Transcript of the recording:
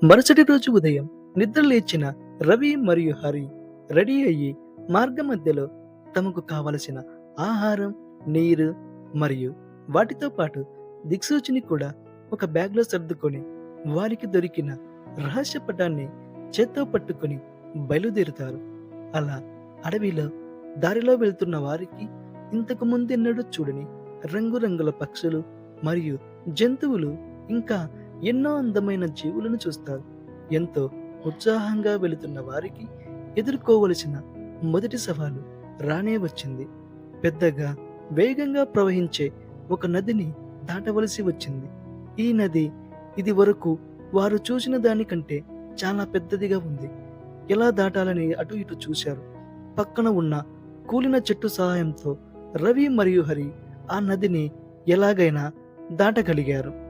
మరుసటి రోజు ఉదయం నిద్ర లేచిన రవి మరియు హరి రెడీ అయ్యి మార్గ మధ్యలో తమకు కావలసిన ఆహారం, నీరు మరియు వాటితో పాటు దిక్సూచిని కూడా ఒక బ్యాగ్లో సర్దుకొని వారికి దొరికిన రహస్య పటాన్ని చేత్తో పట్టుకొని బయలుదేరుతారు. అలా అడవిలో దారిలో వెళ్తున్న వారికి ఇంతకు ముందెన్నడూ చూడని రంగురంగుల పక్షులు మరియు జంతువులు ఇంకా ఎన్నో అందమైన జీవులను చూస్తారు. ఎంతో ఉత్సాహంగా వెళుతున్న వారికి ఎదుర్కోవలసిన మొదటి సవాలు రానే వచ్చింది. పెద్దగా వేగంగా ప్రవహించే ఒక నదిని దాటవలసి వచ్చింది. ఈ నది ఇది వరకు వారు చూసిన దానికంటే చాలా పెద్దదిగా ఉంది. ఎలా దాటాలని అటు ఇటు చూశారు. పక్కన ఉన్న కూలిన చెట్టు సహాయంతో రవి మరియు హరి ఆ నదిని ఎలాగైనా దాటగలిగారు.